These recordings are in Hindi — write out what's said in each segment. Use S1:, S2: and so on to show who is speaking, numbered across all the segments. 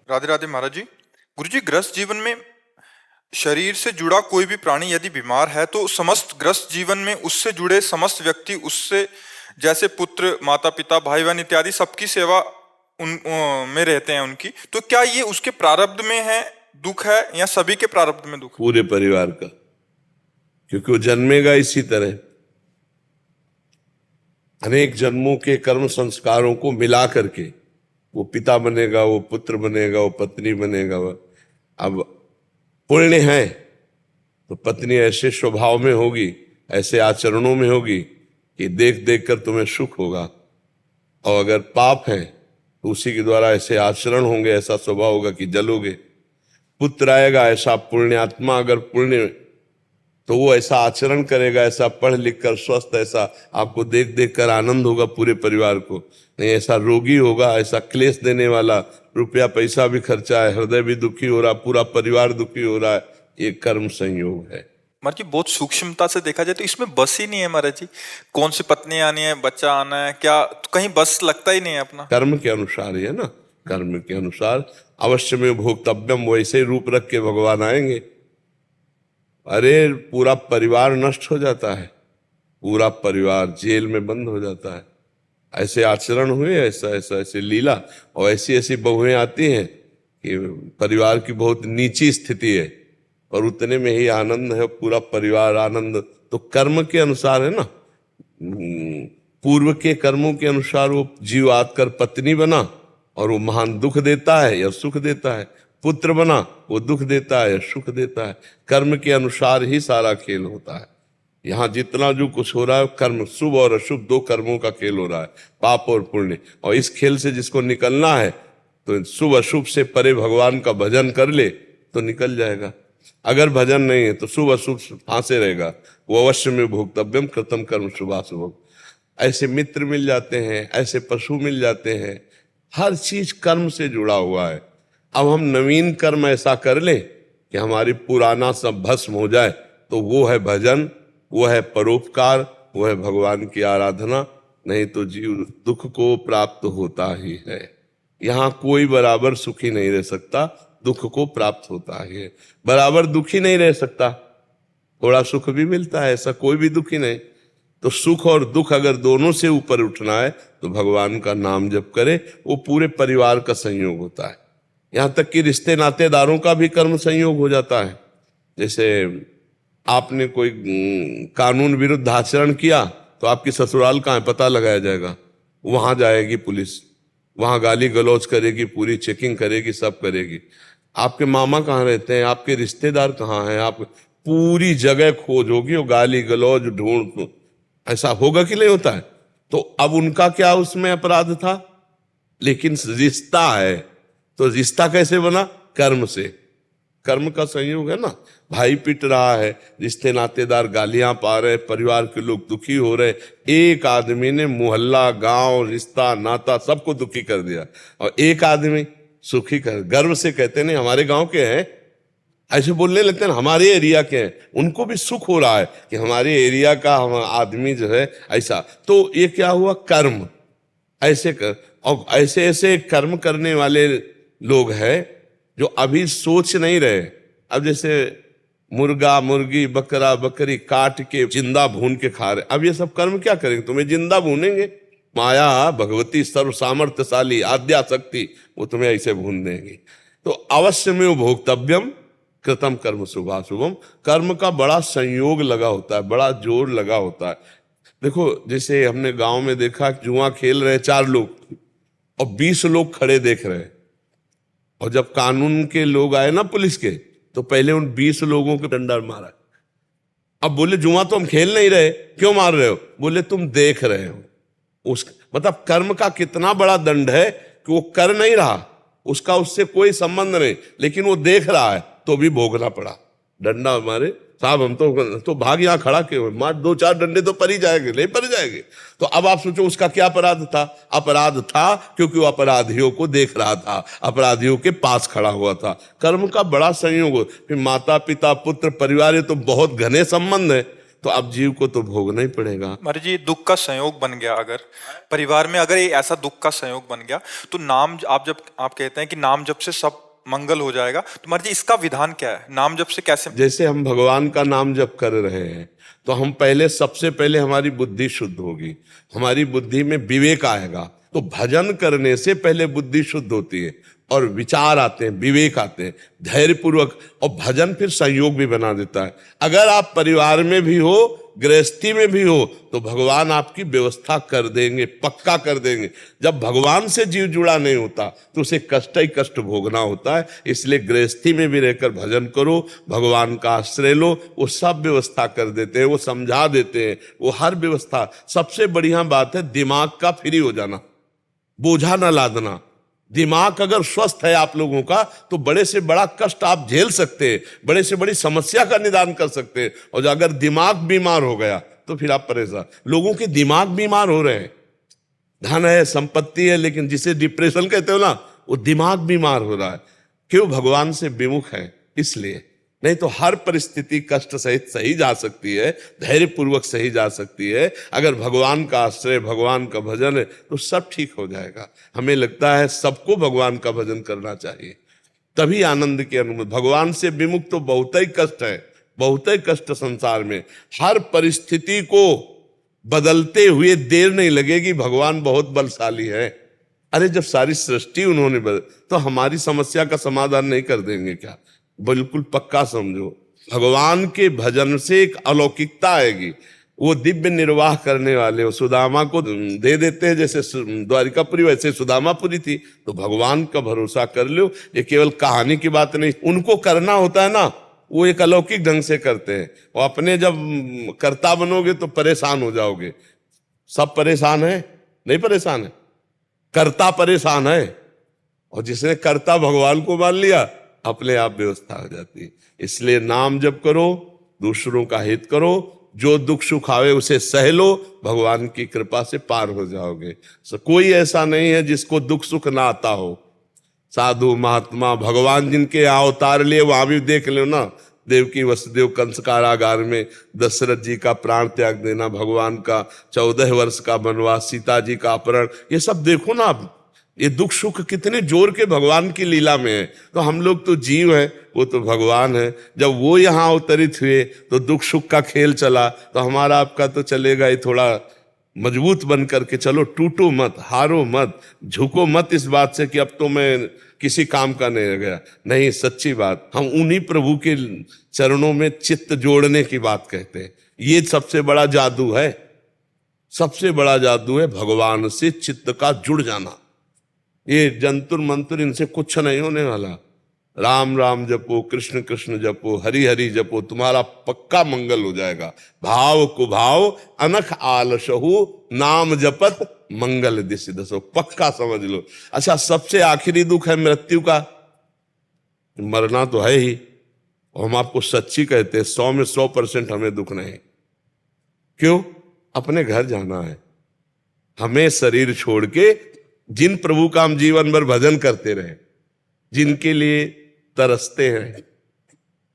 S1: राधे राधे महाराज जी। गुरु जी, ग्रस्त जीवन में शरीर से जुड़ा कोई भी प्राणी यदि बीमार है तो समस्त ग्रस्त जीवन में उससे जुड़े समस्त व्यक्ति उससे जैसे पुत्र, माता पिता, भाई बहन इत्यादि सबकी सेवा में रहते हैं उनकी। तो क्या ये उसके प्रारब्ध में है दुख है या सभी के प्रारब्ध में दुख है?
S2: पूरे परिवार का, क्योंकि वो जन्मेगा इसी तरह। अनेक जन्मों के कर्म संस्कारों को मिला करके वो पिता बनेगा, वो पुत्र बनेगा, वो पत्नी बनेगा। अब पुण्य है तो पत्नी ऐसे स्वभाव में होगी, ऐसे आचरणों में होगी कि देख देख कर तुम्हें सुख होगा, और अगर पाप है तो उसी के द्वारा ऐसे आचरण होंगे, ऐसा स्वभाव होगा कि जलोगे। पुत्र आएगा ऐसा पुण्यात्मा, अगर पुण्य तो वो ऐसा आचरण करेगा, ऐसा पढ़ लिख कर स्वस्थ, ऐसा आपको देख देख कर आनंद होगा पूरे परिवार को। नहीं ऐसा रोगी होगा, ऐसा क्लेश देने वाला, रुपया पैसा भी खर्चा है, हृदय भी दुखी हो रहा, पूरा परिवार दुखी हो रहा है। ये कर्म संयोग है।
S1: महाराज जी, बहुत सूक्ष्मता से देखा जाए तो इसमें बस ही नहीं है महाराज जी। कौन सी पत्नी आनी है, बच्चा आना है, क्या तो कहीं बस लगता ही नहीं है अपना।
S2: कर्म के अनुसार ही है ना, कर्म के अनुसार अवश्य में भोक्तव्यम, वैसे रूप रख के भगवान आएंगे। अरे पूरा परिवार नष्ट हो जाता है, पूरा परिवार जेल में बंद हो जाता है। ऐसे आचरण हुए, ऐसा ऐसा ऐसे लीला, और ऐसी ऐसी बहुएं आती हैं कि परिवार की बहुत नीची स्थिति है और उतने में ही आनंद है, पूरा परिवार आनंद। तो कर्म के अनुसार है ना, पूर्व के कर्मों के अनुसार वो जीव आकर पत्नी बना और वो महान दुख देता है या सुख देता है, पुत्र बना वो दुख देता है या सुख देता है। कर्म के अनुसार ही सारा खेल होता है। यहाँ जितना जो कुछ हो रहा है कर्म, शुभ और अशुभ दो कर्मों का खेल हो रहा है, पाप और पुण्य। और इस खेल से जिसको निकलना है तो शुभ अशुभ से परे भगवान का भजन कर ले तो निकल जाएगा। अगर भजन नहीं है तो शुभ अशुभ फांसे रहेगा। वो अवश्य में भोक्तव्यम कृतम कर्म शुभाशुभम। ऐसे मित्र मिल जाते हैं, ऐसे पशु मिल जाते हैं, हर चीज कर्म से जुड़ा हुआ है। अब हम नवीन कर्म ऐसा कर ले कि हमारी पुराना सब भस्म हो जाए, तो वो है भजन, वो है परोपकार, वो है भगवान की आराधना। नहीं तो जीव दुख को प्राप्त होता ही है। यहाँ कोई बराबर सुखी नहीं रह सकता, दुख को प्राप्त होता ही है। बराबर दुखी नहीं रह सकता, थोड़ा सुख भी मिलता है, ऐसा कोई भी दुखी नहीं। तो सुख और दुख अगर दोनों से ऊपर उठना है तो भगवान का नाम जप करे, वो पूरे परिवार का संयोग होता है। यहाँ तक कि रिश्ते नातेदारों का भी कर्म संयोग हो जाता है। जैसे आपने कोई कानून विरुद्ध आचरण किया तो आपकी ससुराल कहाँ है पता लगाया जाएगा, वहां जाएगी पुलिस, वहां गाली गलौज करेगी, पूरी चेकिंग करेगी, सब करेगी। आपके मामा कहाँ रहते हैं, आपके रिश्तेदार कहाँ हैं, आप पूरी जगह खोज होगी, वो गाली गलौज ढूंढ। ऐसा होगा कि नहीं होता है? तो अब उनका क्या उसमें अपराध था? लेकिन रिश्ता है, तो रिश्ता कैसे बना? कर्म से। कर्म का संयोग है ना। भाई पिट रहा है, रिश्ते नातेदार गालियां पा रहे, परिवार के लोग दुखी हो रहे, एक आदमी ने मोहल्ला, गांव, रिश्ता नाता सबको दुखी कर दिया, और एक आदमी सुखी कर, गर्व से कहते नहीं हमारे गांव के हैं, ऐसे बोलने लगते हैं हमारे एरिया के हैं। उनको भी सुख हो रहा है कि हमारे एरिया का हम आदमी जो है ऐसा। तो ये क्या हुआ? कर्म ऐसे कर। और ऐसे ऐसे कर्म करने वाले लोग हैं जो अभी सोच नहीं रहे। अब जैसे मुर्गा मुर्गी बकरा बकरी काट के जिंदा भून के खा रहे, अब ये सब कर्म क्या करेंगे? तुम्हें जिंदा भूनेंगे। माया भगवती सर्व सामर्थ्यशाली आद्या शक्ति, वो तुम्हें ऐसे भून देंगे। तो अवश्य में वो भोक्तव्यम कृतम कर्म शुभाशुभम। कर्म का बड़ा संयोग लगा होता है, बड़ा जोर लगा होता है। देखो जैसे हमने गांव में देखा, जुआ खेल रहे 4 लोग और 20 लोग खड़े देख रहे हैं, और जब कानून के लोग आए ना पुलिस के, तो पहले उन 20 लोगों को डंडा मारा। अब बोले जुआ तो हम खेल नहीं रहे, क्यों मार रहे हो? बोले तुम देख रहे हो। उस मतलब कर्म का कितना बड़ा दंड है कि वो कर नहीं रहा, उसका उससे कोई संबंध नहीं, लेकिन वो देख रहा है तो भी भोगना पड़ा। डंडा मारे साहब, हम तो भाग यहाँ खड़ा क्यों, मार 2-4 डंडे तो पड़ ही जाएंगे, नहीं पड़ जाएंगे। तो अब आप सोचो उसका क्या अपराध था? अपराध था क्योंकि वो अपराधियों को देख रहा था, अपराधियों के पास खड़ा हुआ था। कर्म का बड़ा संयोग हो। फिर माता पिता पुत्र परिवार, ये तो बहुत घने संबंध है। तो अब जीव को तो भोगना ही पड़ेगा।
S1: महाराज जी, दुख का संयोग बन गया, अगर परिवार में अगर ये ऐसा दुख का संयोग बन गया, तो नाम आप कहते हैं कि नाम जप से सब मंगल हो जाएगा, तो महाराज जी इसका विधान क्या है? नाम जप से कैसे?
S2: जैसे हम भगवान का नाम जप कर रहे हैं तो हम पहले, सबसे पहले हमारी बुद्धि शुद्ध होगी, हमारी बुद्धि में विवेक आएगा। तो भजन करने से पहले बुद्धि शुद्ध होती है और विचार आते हैं, विवेक आते हैं, धैर्य पूर्वक, और भजन फिर संयोग भी बना देता है। अगर आप परिवार में भी हो, गृहस्थी में भी हो, तो भगवान आपकी व्यवस्था कर देंगे, पक्का कर देंगे। जब भगवान से जीव जुड़ा नहीं होता तो उसे कष्ट ही कष्ट भोगना होता है। इसलिए गृहस्थी में भी रहकर भजन करो, भगवान का आश्रय लो, वो सब व्यवस्था कर देते हैं, वो समझा देते हैं, वो हर व्यवस्था। सबसे बढ़िया बात है दिमाग का फ्री हो जाना, बोझा ना लादना। दिमाग अगर स्वस्थ है आप लोगों का तो बड़े से बड़ा कष्ट आप झेल सकते हैं, बड़े से बड़ी समस्या का निदान कर सकते हैं। और अगर दिमाग बीमार हो गया तो फिर आप परेशान। लोगों के दिमाग बीमार हो रहे हैं, धन है, संपत्ति है, लेकिन जिसे डिप्रेशन कहते हो ना, वो दिमाग बीमार हो रहा है। क्यों? भगवान से विमुख है इसलिए। नहीं तो हर परिस्थिति कष्ट सहित सही जा सकती है, धैर्य पूर्वक सही जा सकती है। अगर भगवान का आश्रय, भगवान का भजन है तो सब ठीक हो जाएगा। हमें लगता है सबको भगवान का भजन करना चाहिए, तभी आनंद की अनुभूति। भगवान से विमुख तो बहुत ही कष्ट है, बहुत ही कष्ट संसार में। हर परिस्थिति को बदलते हुए देर नहीं लगेगी, भगवान बहुत बलशाली है। अरे जब सारी सृष्टि उन्होंने बदल, तो हमारी समस्या का समाधान नहीं कर देंगे क्या? बिल्कुल पक्का समझो, भगवान के भजन से एक अलौकिकता आएगी। वो दिव्य निर्वाह करने वाले वो सुदामा को दे देते हैं, जैसे द्वारिकापुरी वैसे सुदामापुरी थी। तो भगवान का भरोसा कर लो, ये केवल कहानी की बात नहीं, उनको करना होता है ना, वो एक अलौकिक ढंग से करते हैं। और अपने जब कर्ता बनोगे तो परेशान हो जाओगे। सब परेशान है? नहीं परेशान है, कर्ता परेशान है। और जिसने कर्ता भगवान को मान लिया, अपने आप व्यवस्था हो जाती है। इसलिए नाम जप करो, दूसरों का हित करो, जो दुख सुख आवे उसे सह लो, भगवान की कृपा से पार हो जाओगे। कोई ऐसा नहीं है जिसको दुख सुख ना आता हो। साधु महात्मा भगवान जिनके अवतार लिए, वहां भी देख लो ना, देवकी वसुदेव कंस कारागार में दशरथ जी का प्राण त्याग देना, भगवान का 14 वर्ष का वनवास, सीता जी का अपहरण, ये सब देखो ना आप। ये दुख सुख कितने जोर के भगवान की लीला में है। तो हम लोग तो जीव हैं, वो तो भगवान है। जब वो यहाँ अवतरित हुए तो दुख सुख का खेल चला, तो हमारा आपका तो चलेगा ही। थोड़ा मजबूत बन करके चलो, टूटो मत, हारो मत, झुको मत इस बात से कि अब तो मैं किसी काम का नहीं रह गया। नहीं, सच्ची बात, हम उन्हीं प्रभु के चरणों में चित्त जोड़ने की बात कहते हैं। ये सबसे बड़ा जादू है, सबसे बड़ा जादू है भगवान से चित्त का जुड़ जाना। ये जंतुर मंतुर इनसे कुछ नहीं होने वाला। राम राम जपो, कृष्ण कृष्ण जपो, हरि हरि जपो, तुम्हारा पक्का मंगल हो जाएगा। भाव कुभाव अनख आलसहु, नाम जपत मंगल दिशि दसो, पक्का समझ लो। अच्छा, सबसे आखिरी दुख है मृत्यु का, मरना तो है ही। हम आपको सच्ची कहते हैं, 100 में 100% हमें दुख नहीं। क्यों? अपने घर जाना है। हमें शरीर छोड़ के, जिन प्रभु का हम जीवन भर भजन करते रहे, जिनके लिए तरसते हैं,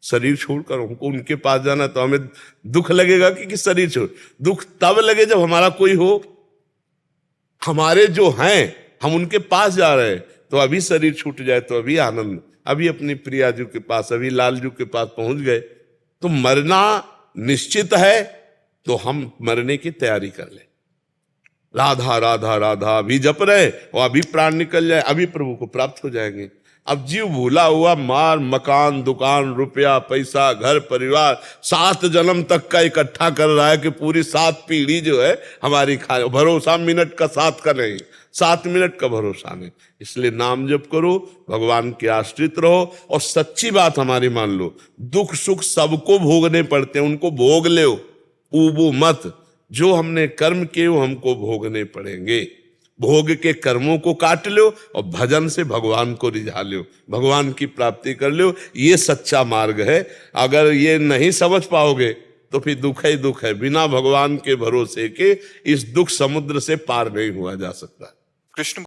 S2: शरीर छोड़कर हमको उनके पास जाना, तो हमें दुख लगेगा कि शरीर छोड़। दुख तब लगे जब हमारा कोई हो, हमारे जो हैं हम उनके पास जा रहे हैं। तो अभी शरीर छूट जाए तो अभी आनंद, अभी अपनी प्रियाजू के पास, अभी लालजू के पास पहुंच गए। तो मरना निश्चित है, तो हम मरने की तैयारी कर ले। राधा राधा राधा अभी जप रहे और अभी प्राण निकल जाए, अभी प्रभु को प्राप्त हो जाएंगे। अब जीव भूला हुआ मार मकान दुकान रुपया पैसा घर परिवार 7 जन्म तक का इकट्ठा कर रहा है कि पूरी 7 पीढ़ी जो है हमारी खाए। भरोसा मिनट का 7 का नहीं, 7 मिनट का भरोसा नहीं। इसलिए नाम जप करो, भगवान के आश्रित रहो, और सच्ची बात हमारी मान लो, दुख सुख सबको भोगने पड़ते हैं, उनको भोग लो, ऊबो मत। जो हमने कर्म किए वो हमको भोगने पड़ेंगे। भोग के कर्मों को काट लो और भजन से भगवान को रिझा लो, भगवान की प्राप्ति कर लो। ये सच्चा मार्ग है। अगर ये नहीं समझ पाओगे तो फिर दुख ही दुख है। बिना भगवान के भरोसे के इस दुख समुद्र से पार नहीं हुआ जा सकता।
S1: कृष्ण